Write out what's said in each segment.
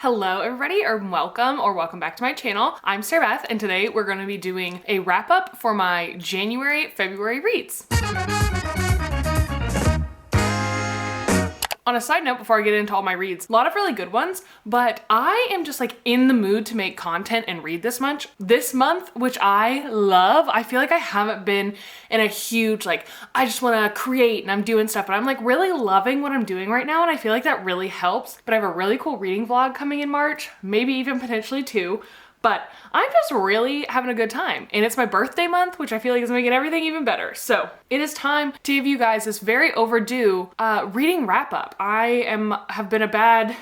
Hello everybody, or welcome back to my channel. I'm Sarah Beth, and today we're going to be doing a wrap up for my February reads. On a side note, before I get into all my reads, a lot of really good ones, but I am just like in the mood to make content and read this month, which I love. I feel like I haven't been in a huge, like, I just want to create and I'm doing stuff, but I'm like really loving what I'm doing right now. And I feel like that really helps. But I have a really cool reading vlog coming in March, maybe even potentially two. But I'm just really having a good time. And it's my birthday month, which I feel like is making everything even better. So it is time to give you guys this very overdue reading wrap up. I have been a bad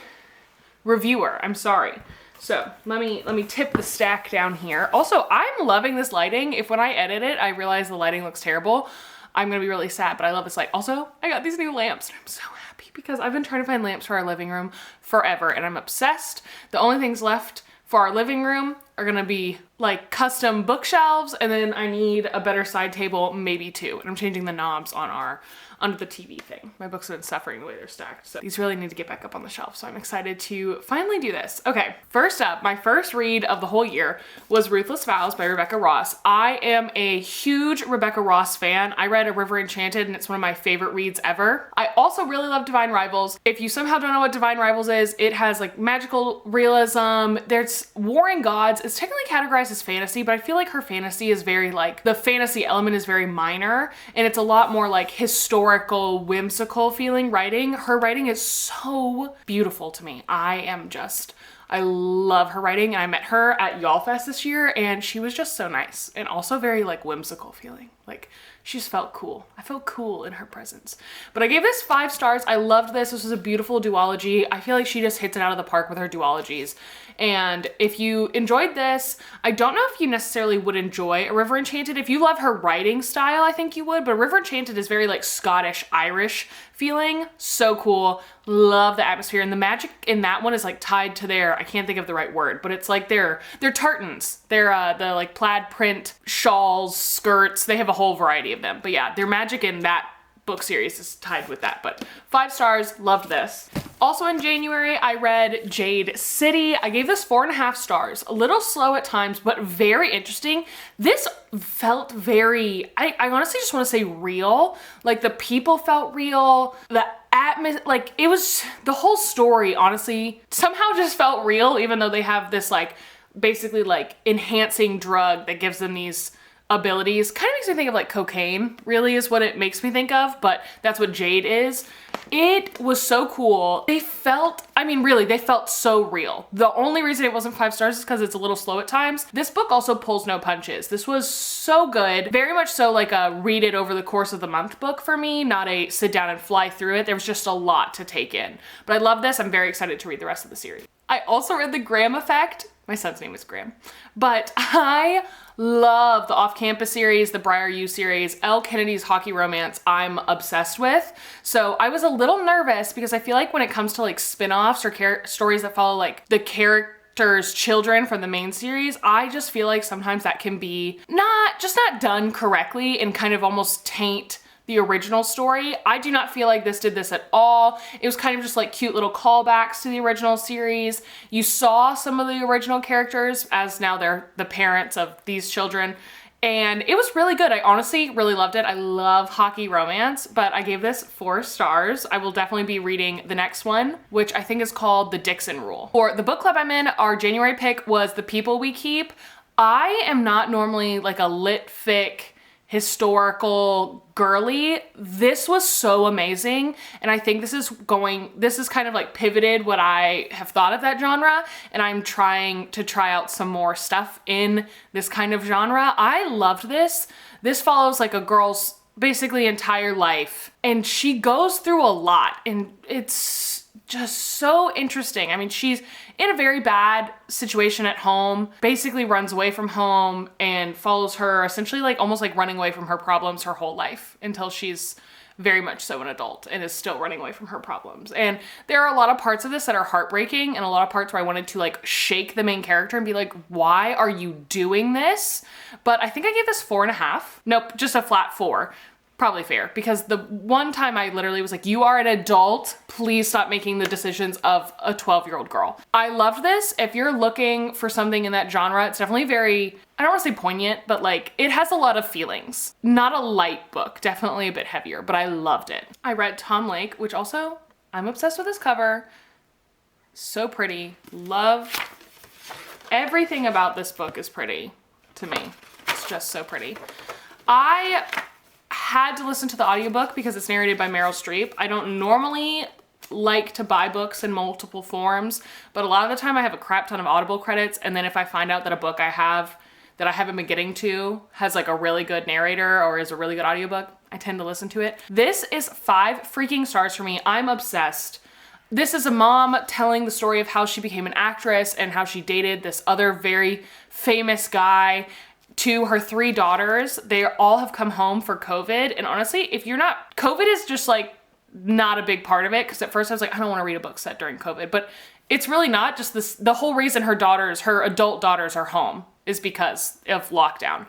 reviewer. I'm sorry. So let me tip the stack down here. Also, I'm loving this lighting. If when I edit it, I realize the lighting looks terrible, I'm gonna be really sad, but I love this light. Also, I got these new lamps and I'm so happy because I've been trying to find lamps for our living room forever and I'm obsessed. The only things left for our living room are gonna be like custom bookshelves, and then I need a better side table, maybe two. And I'm changing the knobs on under the TV thing. My books have been suffering the way they're stacked, so these really need to get back up on the shelf. So I'm excited to finally do this. Okay, first up, my first read of the whole year was Ruthless Vows by Rebecca Ross. I am a huge Rebecca Ross fan. I read A River Enchanted and it's one of my favorite reads ever. I also really love Divine Rivals. If you somehow don't know what Divine Rivals is, it has like magical realism. There's warring gods. It's technically categorized as fantasy, but I feel like her fantasy is very like, the fantasy element is very minor and it's a lot more like historical, whimsical feeling writing. Her writing is so beautiful to me. I love her writing, and I met her at Y'all Fest this year and she was just so nice and also very like whimsical feeling. Like she just felt cool. I felt cool in her presence. But I gave this 5 stars. I loved this. This was a beautiful duology. I feel like she just hits it out of the park with her duologies. And if you enjoyed this, I don't know if you necessarily would enjoy A River Enchanted. If you love her writing style, I think you would, but A River Enchanted is very like Scottish, Irish feeling. So cool. Love the atmosphere. And the magic in that one is like tied to their, I can't think of the right word, but it's like they're tartans. They're the like plaid print shawls, skirts. They have a whole variety of them. But yeah, their magic in that book series is tied with that. But 5 stars, loved this. Also in January, I read Jade City. I gave this 4.5 stars. A little slow at times, but very interesting. This felt very, I honestly just want to say real. Like the people felt real. The like it was, the whole story honestly somehow just felt real, even though they have this like basically like enhancing drug that gives them these abilities. Kind of makes me think of like cocaine, really is what it makes me think of, but that's what Jade is. It was so cool. They felt, they felt so real. The only reason it wasn't 5 stars is because it's a little slow at times. This book also pulls no punches. This was so good. Very much so like a read it over the course of the month book for me, not a sit down and fly through it. There was just a lot to take in. But I love this. I'm very excited to read the rest of the series. I also read The Graham Effect. My son's name is Graham. But I love the Off-Campus series, the Briar U series, Elle Kennedy's hockey romance I'm obsessed with. So I was a little nervous because I feel like when it comes to like spin-offs or stories that follow like the characters' children from the main series, I just feel like sometimes that can be not done correctly and kind of almost taint the original story. I do not feel like this did this at all. It was kind of just like cute little callbacks to the original series. You saw some of the original characters as now they're the parents of these children. And it was really good. I honestly really loved it. I love hockey romance, but I gave this 4 stars. I will definitely be reading the next one, which I think is called The Dixon Rule. For the book club I'm in, our January pick was The People We Keep. I am not normally like a lit fic historical girly. This was so amazing, and I think this is kind of like pivoted what I have thought of that genre, and I'm trying to try out some more stuff in this kind of genre. I loved this. This follows like a girl's basically entire life, and she goes through a lot, and it's just so interesting. She's in a very bad situation at home, basically runs away from home and follows her, essentially like almost like running away from her problems her whole life until she's very much so an adult and is still running away from her problems. And there are a lot of parts of this that are heartbreaking and a lot of parts where I wanted to like shake the main character and be like, why are you doing this? But I think I gave this 4.5. Nope, just a flat 4. probably fair, because the one time I literally was like, you are an adult, please stop making the decisions of a 12-year-old girl. I loved this. If you're looking for something in that genre, it's definitely very, I don't want to say poignant, but like it has a lot of feelings. Not a light book, definitely a bit heavier, but I loved it. I read Tom Lake, which also, I'm obsessed with this cover. So pretty. Love everything about this book is pretty to me. It's just so pretty. I had to listen to the audiobook because it's narrated by Meryl Streep. I don't normally like to buy books in multiple forms, but a lot of the time I have a crap ton of Audible credits, and then if I find out that a book I have that I haven't been getting to has like a really good narrator or is a really good audiobook, I tend to listen to it. This is 5 freaking stars for me. I'm obsessed. This is a mom telling the story of how she became an actress and how she dated this other very famous guy. To her 3 daughters, they all have come home for COVID. And honestly, if you're not, COVID is just like not a big part of it. Cause at first I was like, I don't want to read a book set during COVID, but it's really not. Just this, the whole reason her adult daughters are home is because of lockdown.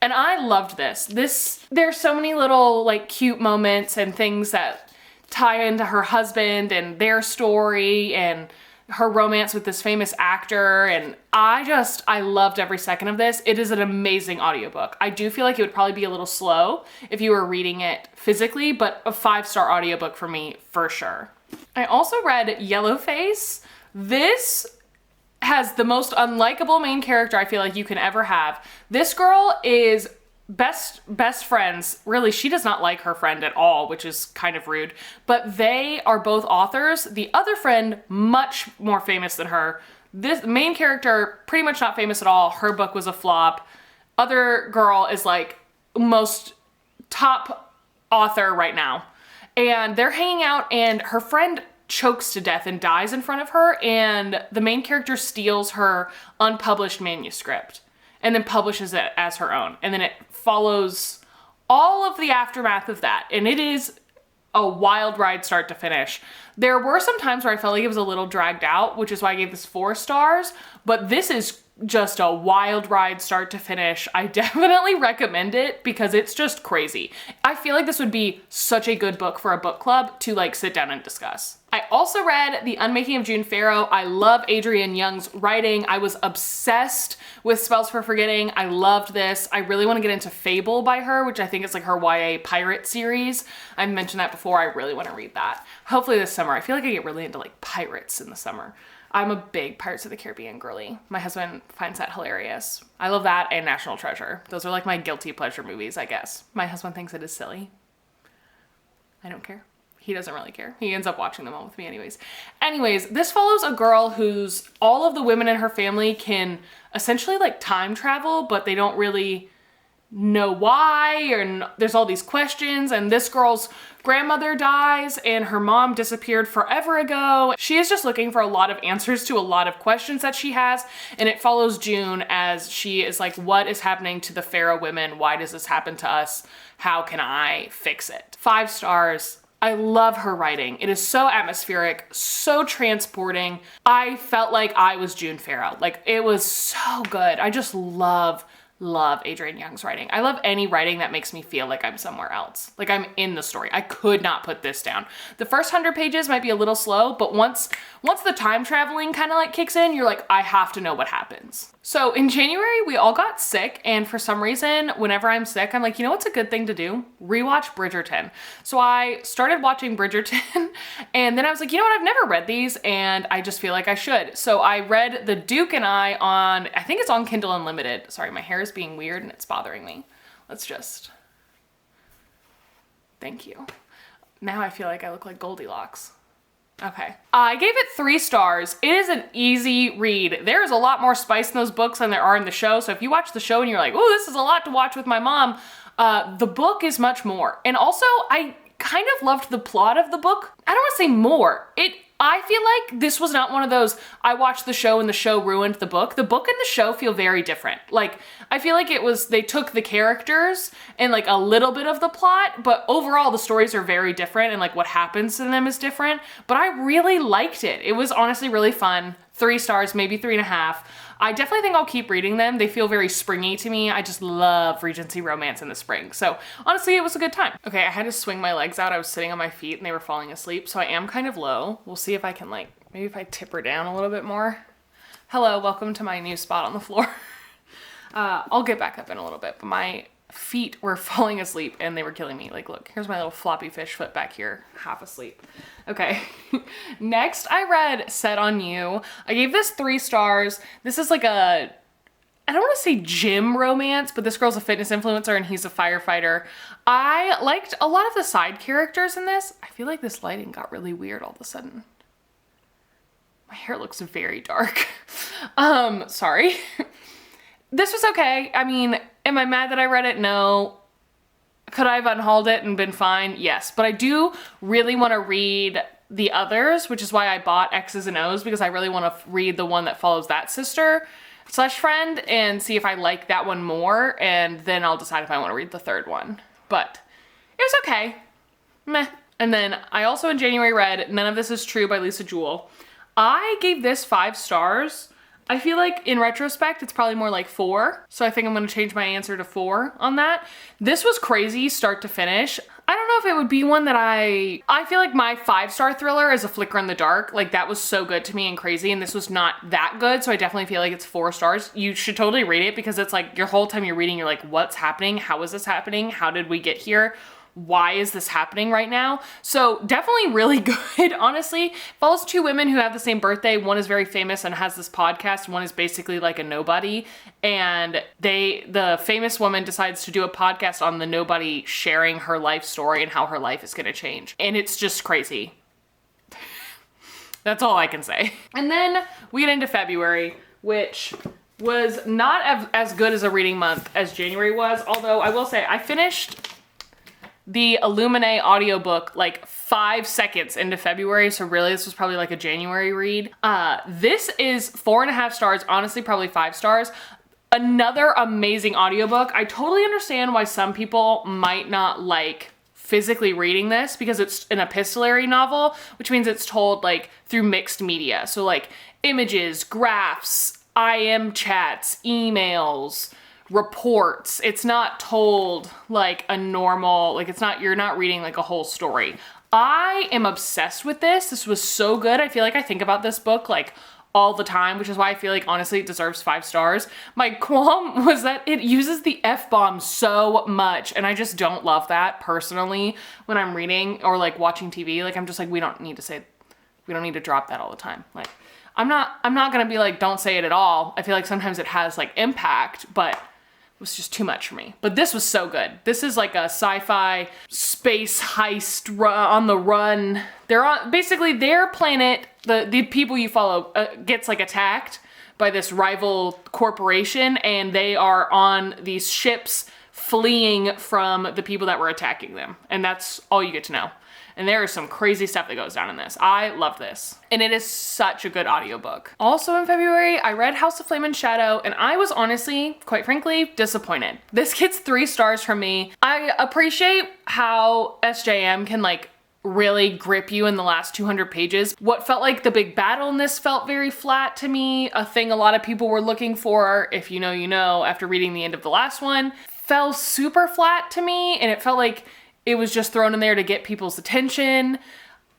And I loved this. There's so many little like cute moments and things that tie into her husband and their story and her romance with this famous actor, and I loved every second of this. It is an amazing audiobook. I do feel like it would probably be a little slow if you were reading it physically, but a 5-star audiobook for me for sure. I also read Yellowface. This has the most unlikable main character I feel like you can ever have. This girl is best friends. Really, she does not like her friend at all, which is kind of rude, but they are both authors. The other friend, much more famous than her. This main character, pretty much not famous at all. Her book was a flop. Other girl is like most top author right now. And they're hanging out and her friend chokes to death and dies in front of her, and the main character steals her unpublished manuscript and then publishes it as her own. And then it follows all of the aftermath of that. And it is a wild ride start to finish. There were some times where I felt like it was a little dragged out, which is why I gave this 4 stars, but this is just a wild ride start to finish. I definitely recommend it because it's just crazy. I feel like this would be such a good book for a book club to like sit down and discuss. I also read The Unmaking of June Farrow. I love Adrienne Young's writing. I was obsessed with Spells for Forgetting. I loved this. I really want to get into Fable by her, which I think is like her YA pirate series. I mentioned that before. I really want to read that. Hopefully this summer. I feel like I get really into like pirates in the summer. I'm a big Pirates of the Caribbean girly. My husband finds that hilarious. I love that and National Treasure. Those are like my guilty pleasure movies, I guess. My husband thinks it is silly. I don't care. He doesn't really care. He ends up watching them all with me anyways. This follows a girl who's all of the women in her family can essentially like time travel, but they don't really know why, and there's all these questions, and this girl's grandmother dies and her mom disappeared forever ago. She is just looking for a lot of answers to a lot of questions that she has, and it follows June as she is like, what is happening to the Pharaoh women? Why does this happen to us? How can I fix it? 5 stars. I love her writing. It is so atmospheric, so transporting. I felt like I was June Farrow. Like, it was so good. I just love Adrienne Young's writing. I love any writing that makes me feel like I'm somewhere else. Like I'm in the story. I could not put this down. The first 100 pages might be a little slow, but once the time traveling kind of like kicks in, you're like, I have to know what happens. So in January, we all got sick, and for some reason, whenever I'm sick, I'm like, you know what's a good thing to do? Rewatch Bridgerton. So I started watching Bridgerton, and then I was like, you know what? I've never read these, and I just feel like I should. So I read The Duke and I on, I think it's on Kindle Unlimited. Sorry, my hair is being weird and it's bothering me. Thank you. Now I feel like I look like Goldilocks. Okay. I gave it 3 stars. It is an easy read. There's a lot more spice in those books than there are in the show. So if you watch the show and you're like, oh, this is a lot to watch with my mom, the book is much more. And also, I kind of loved the plot of the book. I don't want to say more. I feel like this was not one of those, I watched the show and the show ruined the book. The book and the show feel very different. Like, I feel like they took the characters and like a little bit of the plot, but overall the stories are very different and like what happens to them is different. But I really liked it. It was honestly really fun. 3 stars, maybe 3.5. I definitely think I'll keep reading them. They feel very springy to me. I just love Regency romance in the spring. So honestly, it was a good time. Okay, I had to swing my legs out. I was sitting on my feet and they were falling asleep. So I am kind of low. We'll see if I can like, maybe if I tip her down a little bit more. Hello, welcome to my new spot on the floor. I'll get back up in a little bit, but my feet were falling asleep and they were killing me. Like, look, here's my little floppy fish foot back here, half asleep. Okay. Next, I read Set on You. I gave this 3 stars. This is like a, I don't want to say gym romance, but this girl's a fitness influencer and he's a firefighter. I liked a lot of the side characters in this. I feel like this lighting got really weird all of a sudden. My hair looks very dark. Sorry. This was okay. I mean, am I mad that I read it? No. Could I have unhauled it and been fine? Yes. But I do really want to read the others, which is why I bought X's and O's, because I really want to read the one that follows that sister / friend and see if I like that one more, and then I'll decide if I want to read the third one. But it was okay. Meh. And then I also in January read None of This Is True by Lisa Jewell. I gave this 5 stars. I feel like in retrospect, it's probably more like 4. So I think I'm gonna change my answer to 4 on that. This was crazy start to finish. I don't know if it would be one that I feel like my 5-star thriller is A Flicker in the Dark. Like that was so good to me and crazy, and this was not that good. So I definitely feel like it's 4 stars. You should totally read it because it's like your whole time you're reading, you're like, what's happening? How is this happening? How did we get here? Why is this happening right now? So definitely really good, honestly. Follows 2 women who have the same birthday. One is very famous and has this podcast. One is basically like a nobody. And the famous woman decides to do a podcast on the nobody sharing her life story and how her life is gonna change. And it's just crazy. That's all I can say. And then we get into February, which was not as good as a reading month as January was. Although I will say I finished the Illuminae audiobook like 5 seconds into February, so really this was probably like a January read. This is 4.5 stars, honestly probably 5 stars. Another amazing audiobook. I totally understand why some people might not like physically reading this because it's an epistolary novel, which means it's told like through mixed media. So like images, graphs, IM chats, emails, reports. It's not told like a normal, like it's not, you're not reading like a whole story. I am obsessed with this. This was so good. I feel like I think about this book like all the time, which is why I feel like honestly it deserves 5 stars. My qualm was that it uses the F-bomb so much, and I just don't love that personally when I'm reading or like watching TV. Like I'm just like, we don't need to drop that all the time. Like I'm not gonna be like, don't say it at all. I feel like sometimes it has like impact, but it was just too much for me. But this was so good. This is like a sci-fi space heist on the run. They're on, basically their planet, the people you follow gets like attacked by this rival corporation, and they are on these ships fleeing from the people that were attacking them. And that's all you get to know. And there is some crazy stuff that goes down in this. I love this. And it is such a good audiobook. Also in February, I read House of Flame and Shadow, and I was honestly, quite frankly, disappointed. This gets 3 stars from me. I appreciate how SJM can like really grip you in the last 200 pages. What felt like the big battle in this felt very flat to me. A thing a lot of people were looking for, if you know, you know, after reading the end of the last one, fell super flat to me, and it felt like it was just thrown in there to get people's attention.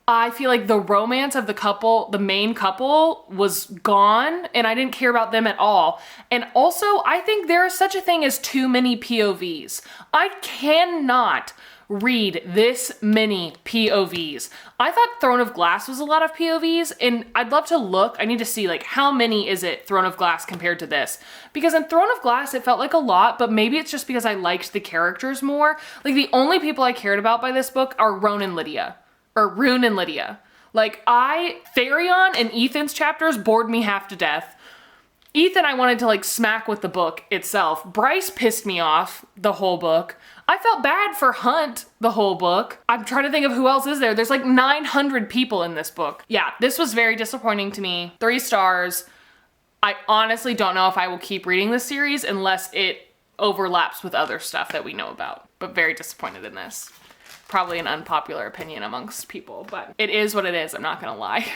I feel like the romance of the couple, the main couple, was gone, and I didn't care about them at all. And also, I think there is such a thing as too many POVs. I cannot read this many POVs. I thought Throne of Glass was a lot of POVs, and I'd love to look. I need to see like how many is it Throne of Glass compared to this, because in Throne of Glass it felt like a lot, but maybe it's just because I liked the characters more. Like the only people I cared about by this book are Rune and Lydia. Like Therion and Ethan's chapters bored me half to death. Ethan I wanted to like smack with the book itself. Bryce pissed me off the whole book. I felt bad for Hunt the whole book. I'm trying to think of who else is there. There's like 900 people in this book. Yeah, this was very disappointing to me. 3 stars. I honestly don't know if I will keep reading this series unless it overlaps with other stuff that we know about. But very disappointed in this. Probably an unpopular opinion amongst people, but it is what it is. I'm not gonna lie.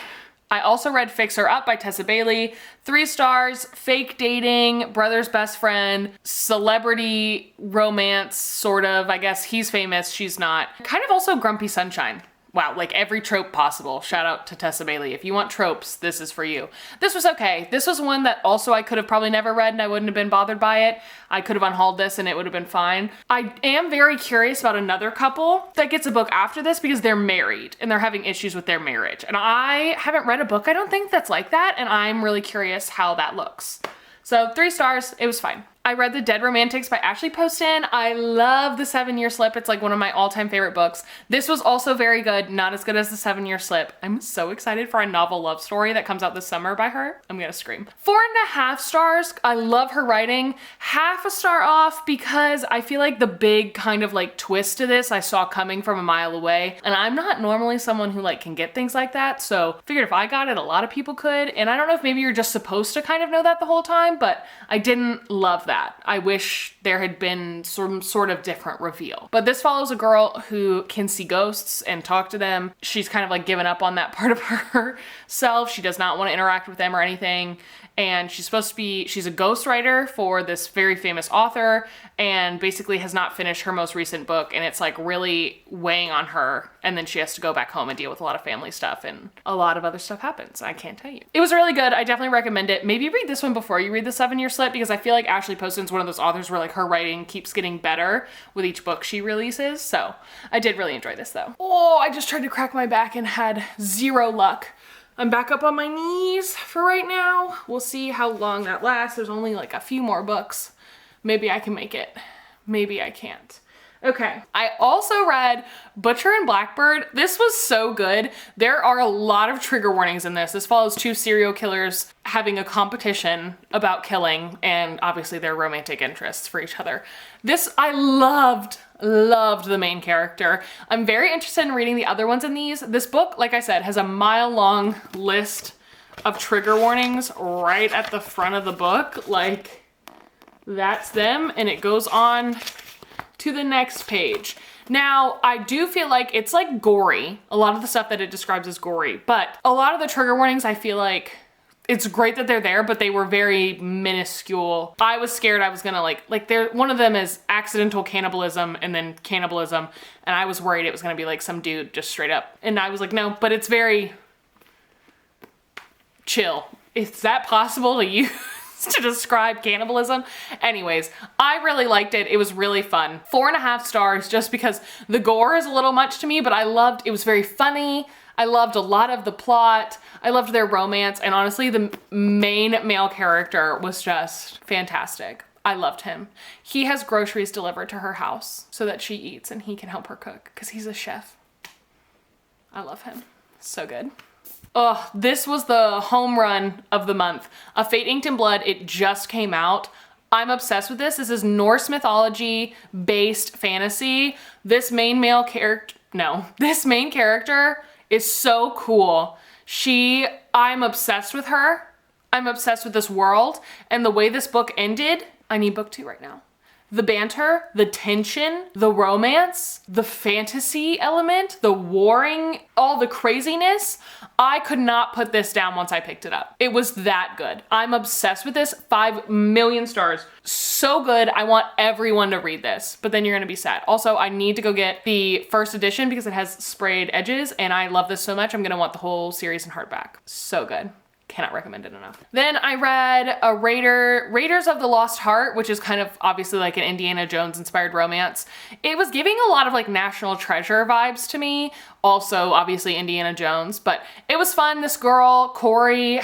I also read Fix Her Up by Tessa Bailey. 3 stars, fake dating, brother's best friend, celebrity romance, sort of. I guess he's famous, she's not. Kind of also Grumpy Sunshine. Wow, like every trope possible. Shout out to Tessa Bailey. If you want tropes, this is for you. This was okay. This was one that also I could have probably never read and I wouldn't have been bothered by it. I could have unhauled this and it would have been fine. I am very curious about another couple that gets a book after this because they're married and they're having issues with their marriage. And I haven't read a book, I don't think, that's like that, and I'm really curious how that looks. So 3 stars, it was fine. I read The Dead Romantics by Ashley Poston. I love The 7-Year Slip. It's like one of my all-time favorite books. This was also very good, not as good as The 7-Year Slip. I'm so excited for a novel love story that comes out this summer by her. I'm gonna scream. 4.5 stars. I love her writing. Half a star off because I feel like the big kind of like twist to this I saw coming from a mile away. And I'm not normally someone who like can get things like that. So figured if I got it, a lot of people could. And I don't know if maybe you're just supposed to kind of know that the whole time, but I didn't love that. I wish there had been some sort of different reveal. But this follows a girl who can see ghosts and talk to them. She's kind of like given up on that part of herself. She does not want to interact with them or anything. And she's a ghostwriter for this very famous author and basically has not finished her most recent book, and it's like really weighing on her, and then she has to go back home and deal with a lot of family stuff, and a lot of other stuff happens. I can't tell you. It was really good. I definitely recommend it. Maybe read this one before you read The 7-Year Slip because I feel like Ashley Poston's one of those authors where like her writing keeps getting better with each book she releases. So I did really enjoy this though. Oh, I just tried to crack my back and had 0 luck. I'm back up on my knees for right now. We'll see how long that lasts. There's only like a few more books. Maybe I can make it. Maybe I can't. Okay, I also read Butcher and Blackbird. This was so good. There are a lot of trigger warnings in this. This follows 2 serial killers having a competition about killing and obviously their romantic interests for each other. This, I loved the main character. I'm very interested in reading the other ones in these. This book, like I said, has a mile-long list of trigger warnings right at the front of the book. Like, that's them, and it goes on to the next page. Now, I do feel like it's like gory. A lot of the stuff that it describes as gory, but a lot of the trigger warnings, I feel like it's great that they're there, but they were very minuscule. I was scared I was gonna one of them is accidental cannibalism and then cannibalism, and I was worried it was gonna be like some dude just straight up. And I was like, no, but it's very chill. Is that possible to use to describe cannibalism? Anyways, I really liked it. It was really fun. 4.5 stars just because the gore is a little much to me, but it was very funny. I loved a lot of the plot. I loved their romance, and honestly, the main male character was just fantastic. I loved him. He has groceries delivered to her house so that she eats and he can help her cook because he's a chef. I love him. So good. Oh, this was the home run of the month. A Fate Inked in Blood. It just came out. I'm obsessed with this. This is Norse mythology based fantasy. This main character is so cool. I'm obsessed with her. I'm obsessed with this world. And the way this book ended, I need book 2 right now. The banter, the tension, the romance, the fantasy element, the warring, all the craziness. I could not put this down once I picked it up. It was that good. I'm obsessed with this. 5 million stars. So good. I want everyone to read this, but then you're gonna be sad. Also, I need to go get the first edition because it has sprayed edges, and I love this so much. I'm gonna want the whole series in hardback. So good. Cannot recommend it enough. Then I read Raiders of the Lost Heart, which is kind of obviously like an Indiana Jones inspired romance. It was giving a lot of like National Treasure vibes to me. Also, obviously Indiana Jones, but it was fun. This girl, Corey,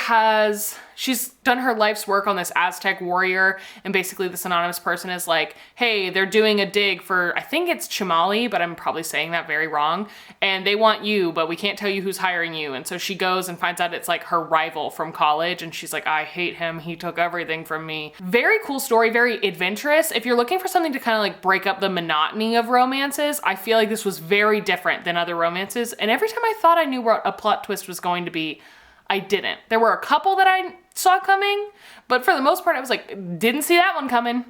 she's done her life's work on this Aztec warrior, and basically this anonymous person is like, hey, they're doing a dig for, I think it's Chamali, but I'm probably saying that very wrong, and they want you, but we can't tell you who's hiring you. And so she goes and finds out it's like her rival from college, and she's like, I hate him, he took everything from me. Very cool story, very adventurous. If you're looking for something to kind of like break up the monotony of romances, I feel like this was very different than other romances. And every time I thought I knew what a plot twist was going to be, I didn't. There were a couple that I saw coming, but for the most part, I was like, didn't see that one coming.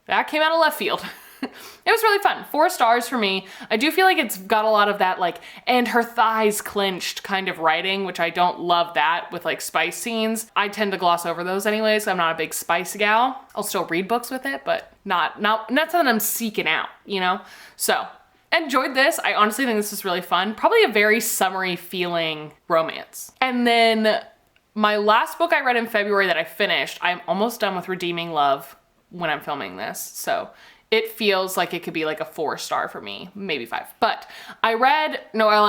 That came out of left field. It was really fun. 4 stars for me. I do feel like it's got a lot of that like, and her thighs clenched kind of writing, which I don't love that with like spice scenes. I tend to gloss over those anyways. I'm not a big spice gal. I'll still read books with it, but not something I'm seeking out, you know? So enjoyed this. I honestly think this is really fun. Probably a very summery feeling romance. And then my last book I read in February that I finished, I'm almost done with Redeeming Love when I'm filming this. So it feels like it could be like a 4-star for me, maybe 5. But I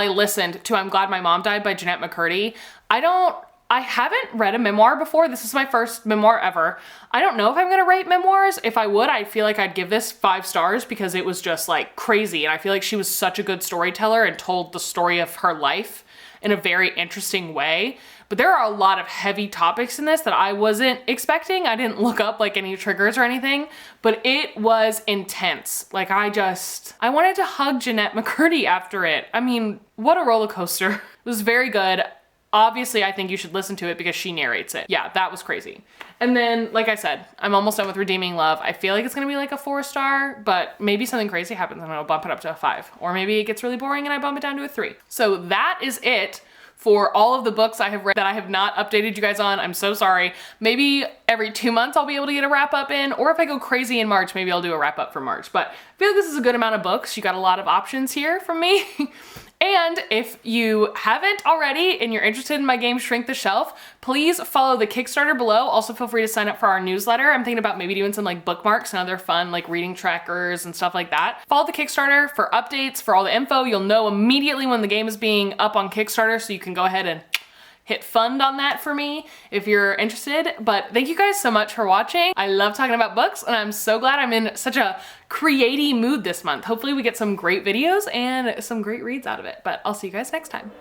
listened to I'm Glad My Mom Died by Jeanette McCurdy. I haven't read a memoir before. This is my first memoir ever. I don't know if I'm gonna rate memoirs. If I would, I feel like I'd give this 5 stars because it was just like crazy. And I feel like she was such a good storyteller and told the story of her life in a very interesting way. But there are a lot of heavy topics in this that I wasn't expecting. I didn't look up like any triggers or anything, but it was intense. Like I wanted to hug Jeanette McCurdy after it. I mean, what a roller coaster. It was very good. Obviously, I think you should listen to it because she narrates it. Yeah, that was crazy. And then, like I said, I'm almost done with Redeeming Love. I feel like it's gonna be like a 4-star, but maybe something crazy happens and I'll bump it up to a 5. Or maybe it gets really boring and I bump it down to a 3. So that is it for all of the books I have read that I have not updated you guys on. I'm so sorry. Maybe every 2 months I'll be able to get a wrap up in, or if I go crazy in March, maybe I'll do a wrap up for March. But I feel like this is a good amount of books. You got a lot of options here from me. And if you haven't already and you're interested in my game Shrink the Shelf, please follow the Kickstarter below. Also feel free to sign up for our newsletter. I'm thinking about maybe doing some like bookmarks and other fun like reading trackers and stuff like that. Follow the Kickstarter for updates, for all the info. You'll know immediately when the game is being up on Kickstarter, so you can go ahead and hit fund on that for me if you're interested. But thank you guys so much for watching. I love talking about books and I'm so glad I'm in such a creative mood this month. Hopefully we get some great videos and some great reads out of it, but I'll see you guys next time.